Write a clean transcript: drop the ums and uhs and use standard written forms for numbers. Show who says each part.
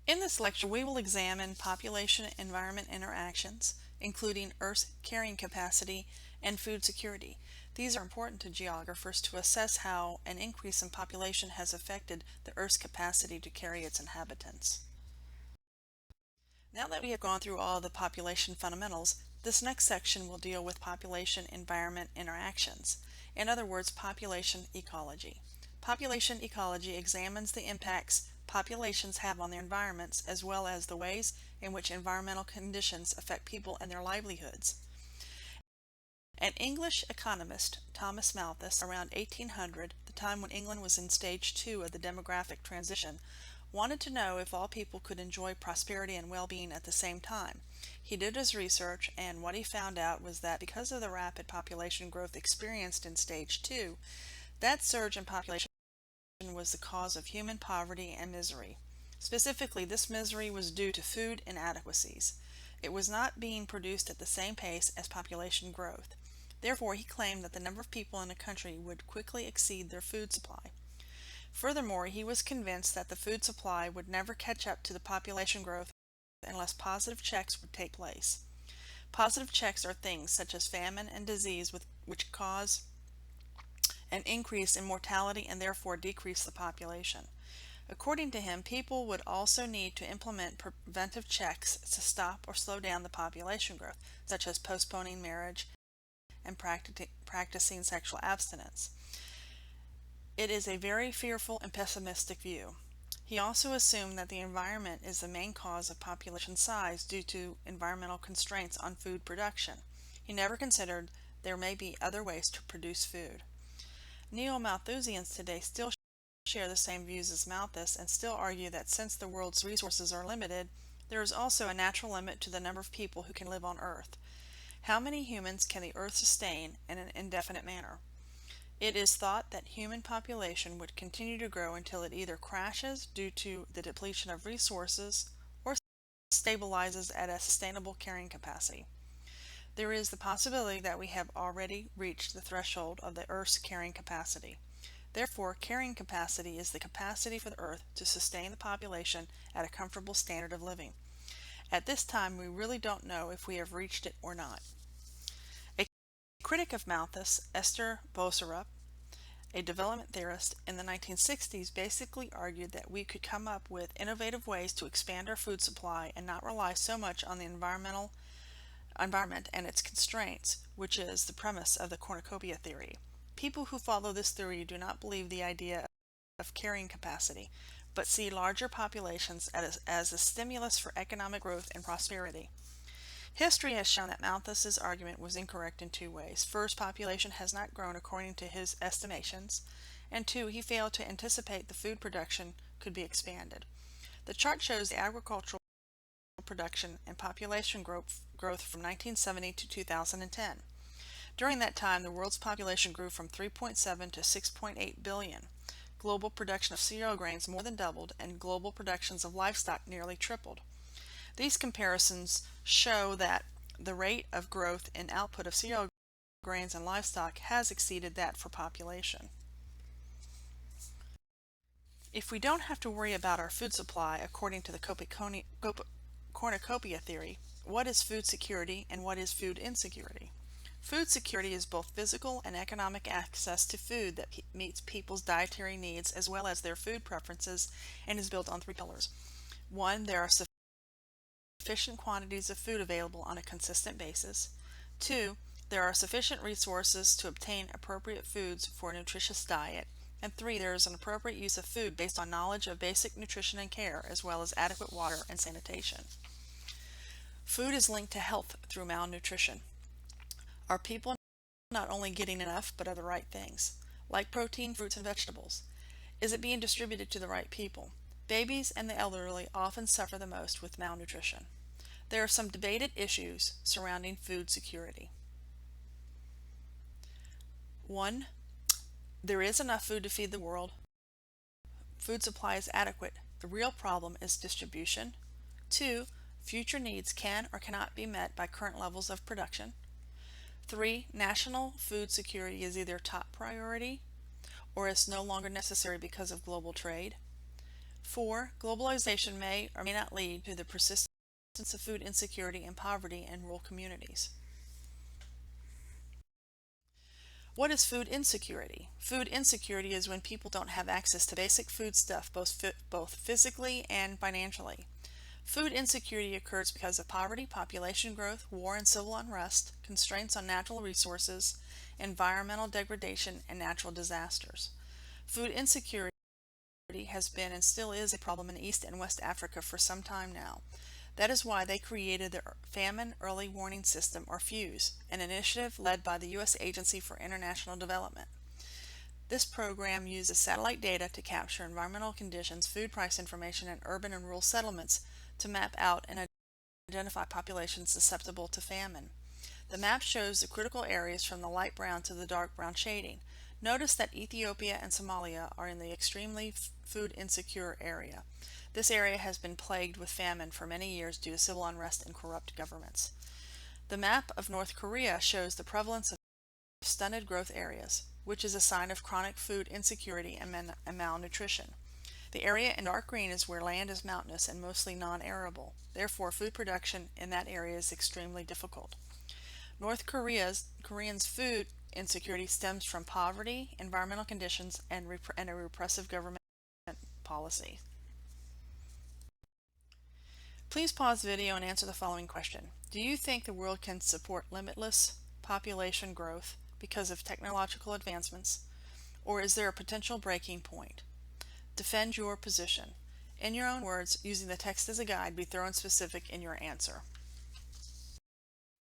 Speaker 1: In this lecture, we will examine population-environment interactions, including Earth's carrying capacity and food security. These are important to geographers to assess how an increase in population has affected the Earth's capacity to carry its inhabitants. Now that we have gone through all the population fundamentals, this next section will deal with population-environment interactions. In other words, population ecology. Population ecology examines the impacts populations have on their environments as well as the ways in which environmental conditions affect people and their livelihoods. An English economist, Thomas Malthus, around 1800, the time when England was in stage 2 of the demographic transition, wanted to know if all people could enjoy prosperity and well-being at the same time. He did his research, and what he found out was that because of the rapid population growth experienced in stage 2, that surge in population was the cause of human poverty and misery. Specifically, this misery was due to food inadequacies. It was not being produced at the same pace as population growth. Therefore, he claimed that the number of people in a country would quickly exceed their food supply. Furthermore, he was convinced that the food supply would never catch up to the population growth unless positive checks would take place. Positive checks are things such as famine and disease which cause an increase in mortality and therefore decrease the population. According to him, people would also need to implement preventive checks to stop or slow down the population growth, such as postponing marriage and practicing sexual abstinence. It is a very fearful and pessimistic view. He also assumed that the environment is the main cause of population size due to environmental constraints on food production. He never considered there may be other ways to produce food. Neo-Malthusians today still share the same views as Malthus and still argue that since the world's resources are limited, there is also a natural limit to the number of people who can live on Earth. How many humans can the Earth sustain in an indefinite manner? It is thought that human population would continue to grow until it either crashes due to the depletion of resources or stabilizes at a sustainable carrying capacity. There is the possibility that we have already reached the threshold of the Earth's carrying capacity. Therefore, carrying capacity is the capacity for the Earth to sustain the population at a comfortable standard of living. At this time, we really don't know if we have reached it or not. A critic of Malthus, Esther Boserup, a development theorist in the 1960s, basically argued that we could come up with innovative ways to expand our food supply and not rely so much on the environment and its constraints, which is the premise of the cornucopia theory. People who follow this theory do not believe the idea of carrying capacity, but see larger populations as a stimulus for economic growth and prosperity. History has shown that Malthus's argument was incorrect in two ways. First, population has not grown according to his estimations, and two, he failed to anticipate the food production could be expanded. The chart shows the agricultural production and population growth from 1970 to 2010. During that time, the world's population grew from 3.7 to 6.8 billion. Global production of cereal grains more than doubled, and global productions of livestock nearly tripled. These comparisons show that the rate of growth in output of cereal grains and livestock has exceeded that for population. If we don't have to worry about our food supply according to the cornucopia theory, what is food security and what is food insecurity? Food security is both physical and economic access to food that meets people's dietary needs as well as their food preferences and is built on three pillars. One, there are sufficient quantities of food available on a consistent basis. Two, there are sufficient resources to obtain appropriate foods for a nutritious diet. And three, there is an appropriate use of food based on knowledge of basic nutrition and care, as well as adequate water and sanitation. Food is linked to health through malnutrition. Are people not only getting enough, but of the right things, like protein, fruits, and vegetables? Is it being distributed to the right people? Babies and the elderly often suffer the most with malnutrition. There are some debated issues surrounding food security. 1. There is enough food to feed the world. Food supply is adequate. The real problem is distribution. 2. Future needs can or cannot be met by current levels of production. 3. National food security is either top priority or is no longer necessary because of global trade. 4. Globalization may or may not lead to the persistence of food insecurity and poverty in rural communities. What is food insecurity? Food insecurity is when people don't have access to basic foodstuff, both physically and financially. Food insecurity occurs because of poverty, population growth, war and civil unrest, constraints on natural resources, environmental degradation, and natural disasters. Food insecurity has been and still is a problem in East and West Africa for some time now. That is why they created the Famine Early Warning System, or FEWS, an initiative led by the U.S. Agency for International Development. This program uses satellite data to capture environmental conditions, food price information, and urban and rural settlements to map out and identify populations susceptible to famine. The map shows the critical areas from the light brown to the dark brown shading. Notice that Ethiopia and Somalia are in the extremely food insecure area. This area has been plagued with famine for many years due to civil unrest and corrupt governments. The map of North Korea shows the prevalence of stunted growth areas, which is a sign of chronic food insecurity and malnutrition. The area in dark green is where land is mountainous and mostly non-arable. Therefore, food production in that area is extremely difficult. North Korea's food insecurity stems from poverty, environmental conditions, and a repressive government policy. Please pause the video and answer the following question. Do you think the world can support limitless population growth because of technological advancements, or is there a potential breaking point? Defend your position. In your own words, using the text as a guide, be thorough and specific in your answer.